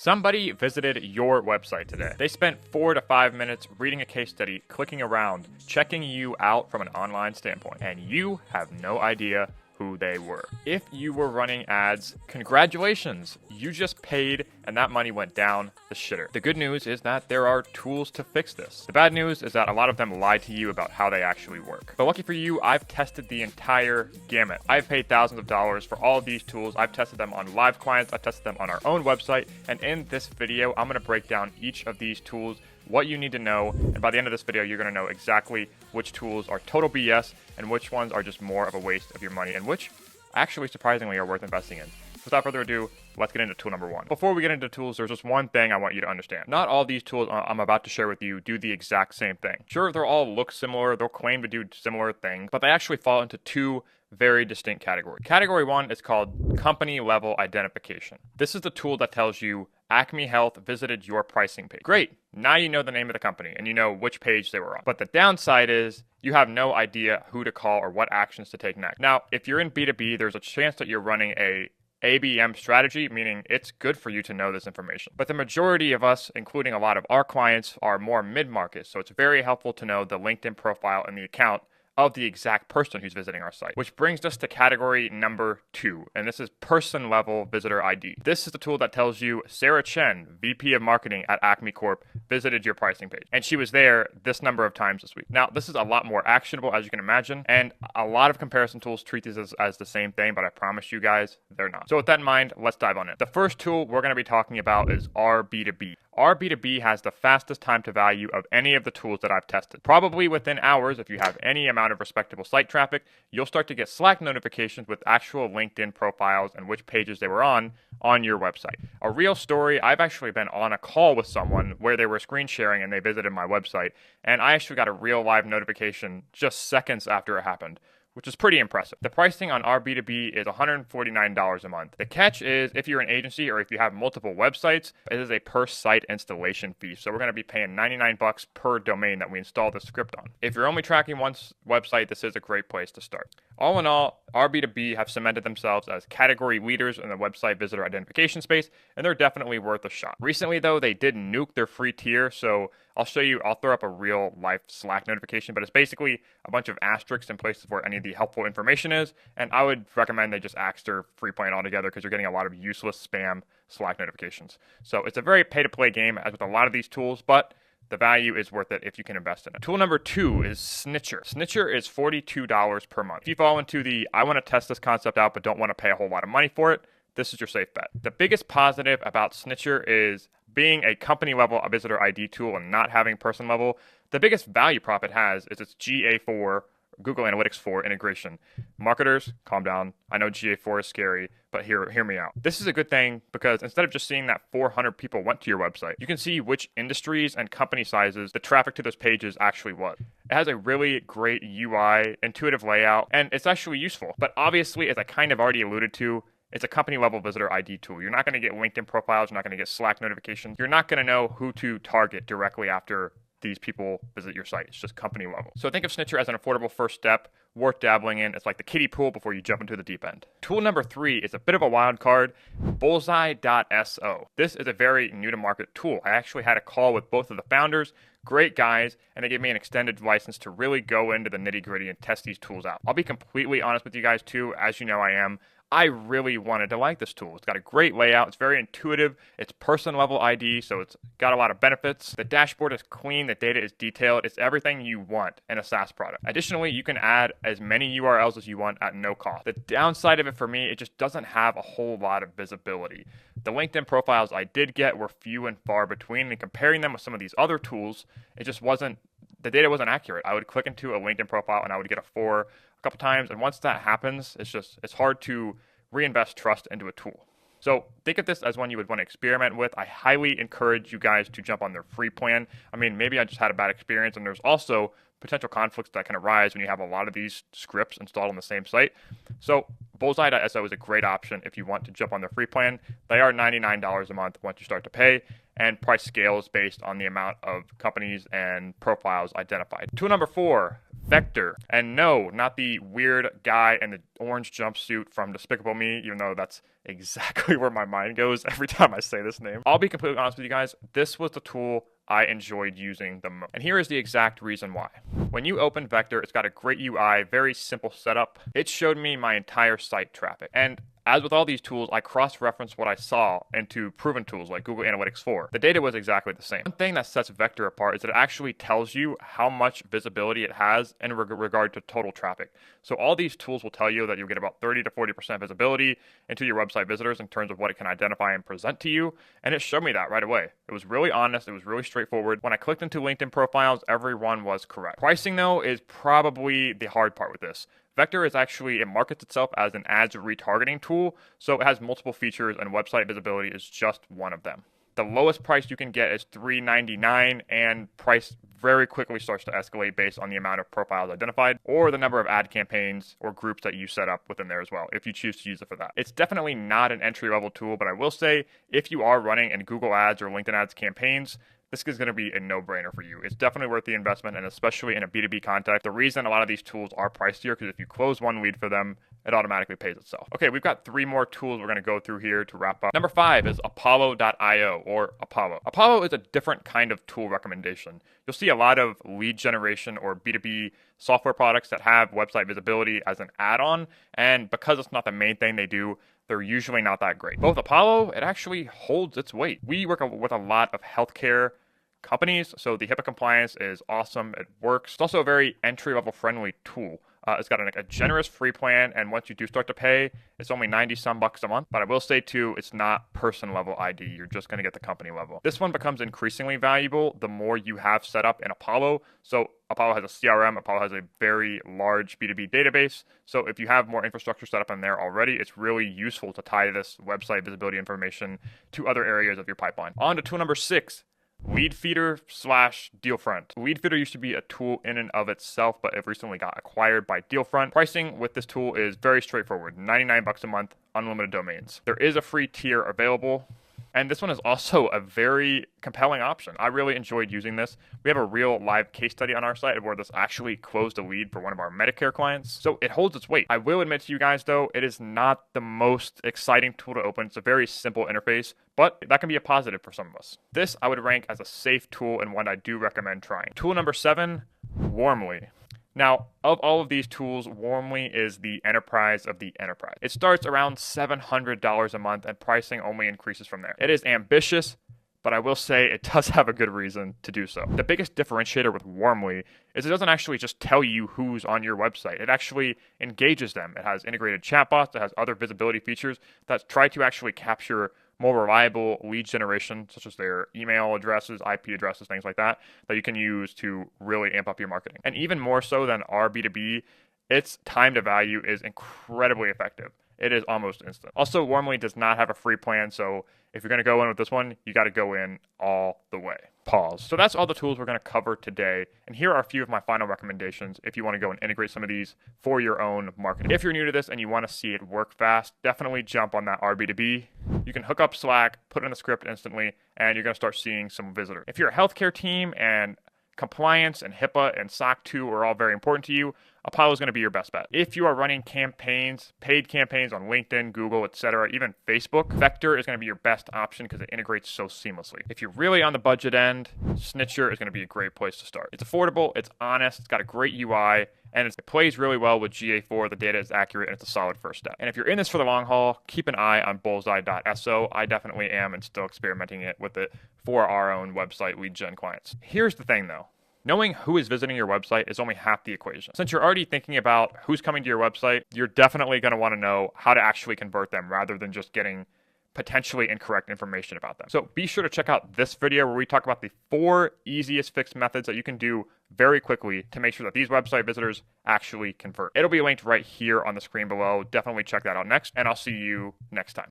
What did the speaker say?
Somebody visited your website today. They spent 4 to 5 minutes reading a case study, clicking around, checking you out from an online standpoint, and you have no idea who they were. If you were running ads, congratulations, you just paid and that money went down the shitter. The good news is that there are tools to fix this. The bad news is that a lot of them lie to you about how they actually work. But lucky for you, I've tested the entire gamut. I've paid thousands of dollars for all of these tools. I've tested them on live clients, I've tested them on our own website, and in this video, I'm gonna break down each of these tools, what you need to know, and by the end of this video, you're gonna know exactly which tools are total BS and which ones are just more of a waste of your money and which actually surprisingly are worth investing in. Without further ado, let's get into tool number one. Before we get into tools, there's just one thing I want you to understand. Not all these tools I'm about to share with you do the exact same thing. Sure, they'll all look similar, they'll claim to do similar things, but they actually fall into two very distinct categories. Category one is called company level identification. This is the tool that tells you Acme Health visited your pricing page. Great, now you know the name of the company and you know which page they were on. But the downside is you have no idea who to call or what actions to take next. Now, if you're in B2B, there's a chance that you're running a ABM strategy, meaning it's good for you to know this information. But the majority of us, including a lot of our clients, are more mid-market, so it's very helpful to know the LinkedIn profile and the account of the exact person who's visiting our site. Which brings us to category number two, and this is person level visitor ID. This is the tool that tells you Sarah Chen, VP of Marketing at Acme Corp, visited your pricing page. And she was there this number of times this week. Now, this is a lot more actionable, as you can imagine, and a lot of comparison tools treat these as the same thing, but I promise you guys, they're not. So with that in mind, let's dive on in. The first tool we're gonna be talking about is RB2B. RB2B has the fastest time to value of any of the tools that I've tested. Probably within hours, if you have any amount of respectable site traffic, you'll start to get Slack notifications with actual LinkedIn profiles and which pages they were on your website. A real story, I've actually been on a call with someone where they were screen sharing and they visited my website, and I actually got a real live notification just seconds after it happened, which is pretty impressive. The pricing on our B2B is $149 a month. The catch is if you're an agency or if you have multiple websites, it is a per site installation fee. So we're gonna be paying 99 bucks per domain that we install the script on. If you're only tracking one website, this is a great place to start. All in all, our B2B have cemented themselves as category leaders in the website visitor identification space, and they're definitely worth a shot. Recently though, they did nuke their free tier, so I'll throw up a real life Slack notification, but it's basically a bunch of asterisks in places where any of the helpful information is, and I would recommend they just axe their free plan altogether because you're getting a lot of useless spam Slack notifications. So it's a very pay-to-play game, as with a lot of these tools, but the value is worth it if you can invest in it. Tool number two is Snitcher. Snitcher is $42 per month. If you fall into the, I want to test this concept out but don't want to pay a whole lot of money for it, this is your safe bet. The biggest positive about Snitcher is being a company level visitor ID tool and not having person level. The biggest value prop it has is its GA4, Google Analytics 4 integration. Marketers, calm down. I know GA4 is scary, but hear me out. This is a good thing because instead of just seeing that 400 people went to your website, you can see which industries and company sizes the traffic to those pages actually was. It has a really great UI, intuitive layout, and it's actually useful. But obviously, as I kind of already alluded to, it's a company level visitor ID tool. You're not going to get LinkedIn profiles. You're not going to get Slack notifications. You're not going to know who to target directly after these people visit your site. It's just company level. So think of Snitcher as an affordable first step, worth dabbling in. It's like the kiddie pool before you jump into the deep end. Tool number three is a bit of a wild card, Bullseye.so. This is a very new to market tool. I actually had a call with both of the founders, great guys, and they gave me an extended license to really go into the nitty gritty and test these tools out. I'll be completely honest with you guys too, as you know I am. I really wanted to like this tool. It's got a great layout. It's very intuitive. It's person level ID, so it's got a lot of benefits. The dashboard is clean. The data is detailed. It's everything you want in a SaaS product. Additionally, you can add as many URLs as you want at no cost. The downside of it for me, it just doesn't have a whole lot of visibility. The LinkedIn profiles I did get were few and far between, and comparing them with some of these other tools, it just wasn't, the data wasn't accurate. I would click into a LinkedIn profile and I would get a 4 a couple times, and once that happens, it's hard to reinvest trust into a tool. So think of this as one you would want to experiment with. I highly encourage you guys to jump on their free plan. I mean, maybe I just had a bad experience, and there's also potential conflicts that can arise when you have a lot of these scripts installed on the same site. So Bullseye.so is a great option if you want to jump on their free plan. They are $99 a month once you start to pay, and price scales based on the amount of companies and profiles identified. Tool number 4, Vector. And no, not the weird guy in the orange jumpsuit from Despicable Me, even though that's exactly where my mind goes every time I say this name. I'll be completely honest with you guys, this was the tool I enjoyed using the most. And here is the exact reason why. When you open Vector, it's got a great UI, very simple setup. It showed me my entire site traffic. And as with all these tools, I cross-referenced what I saw into proven tools like Google Analytics 4. The data was exactly the same. One thing that sets Vector apart is that it actually tells you how much visibility it has in regard to total traffic. So all these tools will tell you that you'll get about 30 to 40% visibility into your website visitors in terms of what it can identify and present to you. And it showed me that right away. It was really honest. It was really straightforward. When I clicked into LinkedIn profiles, everyone was correct. Pricing, though, is probably the hard part with this. Vector is actually, it markets itself as an ads retargeting tool, so it has multiple features and website visibility is just one of them. The lowest price you can get is $3.99, and price very quickly starts to escalate based on the amount of profiles identified or the number of ad campaigns or groups that you set up within there as well, if you choose to use it for that. It's definitely not an entry-level tool, but I will say if you are running in Google Ads or LinkedIn Ads campaigns, this is going to be a no-brainer for you. It's definitely worth the investment, and especially in a B2B context. The reason a lot of these tools are pricier because if you close one lead for them, it automatically pays itself. Okay, we've got 3 more tools we're going to go through here to wrap up. Number 5 is Apollo.io or Apollo. Apollo is a different kind of tool recommendation. You'll see a lot of lead generation or B2B software products that have website visibility as an add-on, and because it's not the main thing they do, they're usually not that great. Both Apollo, it actually holds its weight. We work with a lot of healthcare companies, so the HIPAA compliance is awesome. It works. It's also a very entry-level friendly tool. It's got a generous free plan, and once you do start to pay, it's only 90 some bucks a month. But I will say too, it's not person level ID. You're just going to get the company level. This one becomes increasingly valuable the more you have set up in Apollo. So Apollo has a CRM. Apollo has a very large B2B database. So if you have more infrastructure set up in there already, it's really useful to tie this website visibility information to other areas of your pipeline. On to tool number 6. Leadfeeder / Dealfront. Leadfeeder used to be a tool in and of itself, but it recently got acquired by Dealfront. Pricing with this tool is very straightforward, 99 bucks a month, unlimited domains. There is a free tier available, and this one is also a very compelling option. I really enjoyed using this. We have a real live case study on our site where this actually closed a lead for one of our Medicare clients. So it holds its weight. I will admit to you guys though, it is not the most exciting tool to open. It's a very simple interface, but that can be a positive for some of us. This I would rank as a safe tool and one I do recommend trying. Tool number 7, Warmly. Now, of all of these tools, Warmly is the enterprise of the enterprise. It starts around $700 a month and pricing only increases from there. It is ambitious, but I will say it does have a good reason to do so. The biggest differentiator with Warmly is it doesn't actually just tell you who's on your website. It actually engages them. It has integrated chatbots. It has other visibility features that try to actually capture more reliable lead generation, such as their email addresses, IP addresses, things like that, that you can use to really amp up your marketing. And even more so than our B2B, its time to value is incredibly effective. It is almost instant. Also, Warmly does not have a free plan, so if you're going to go in with this one, you got to go in all the way. Pause. So that's all the tools we're going to cover today. And here are a few of my final recommendations if you want to go and integrate some of these for your own marketing. If you're new to this and you want to see it work fast, definitely jump on that RB2B. You can hook up Slack, put in the script instantly, and you're going to start seeing some visitors. If you're a healthcare team and compliance and HIPAA and SOC 2 are all very important to you, Apollo is going to be your best bet. If you are running campaigns, paid campaigns on LinkedIn, Google, etc., even Facebook, Vector is going to be your best option because it integrates so seamlessly. If you're really on the budget end, Snitcher is going to be a great place to start. It's affordable, it's honest, it's got a great UI, and it plays really well with GA4. The data is accurate, and it's a solid first step. And if you're in this for the long haul, keep an eye on Bullseye.so. I definitely am and still experimenting with it for our own website lead gen clients. Here's the thing though. Knowing who is visiting your website is only half the equation. Since you're already thinking about who's coming to your website, you're definitely going to want to know how to actually convert them rather than just getting potentially incorrect information about them. So be sure to check out this video where we talk about the 4 easiest fix methods that you can do very quickly to make sure that these website visitors actually convert. It'll be linked right here on the screen below. Definitely check that out next, and I'll see you next time.